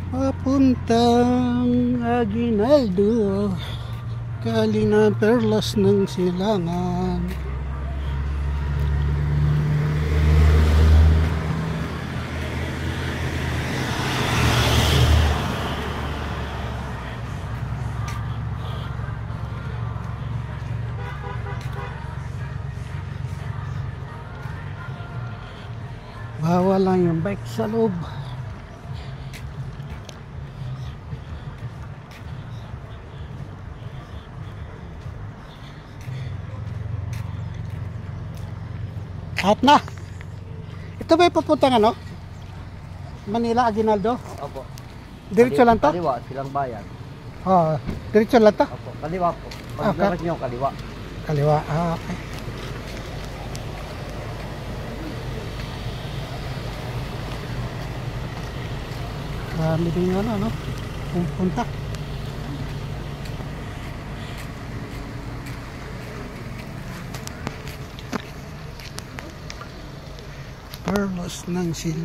Papuntang Aguinaldo, Kalina Perlas ng Silangan. Bawal lang yung bike sa loob. At na. Ito ba yung papuntang ano? Manila, Aguinaldo? Opo. Diretso lang to? Kaliwa, silang bayan. Oo, diretso lang to? Opo, kaliwa po. Pag-darat nyo, kaliwa. Kaliwa, okay. Marami din yung ano, pupunta. Perlas ng Silangan.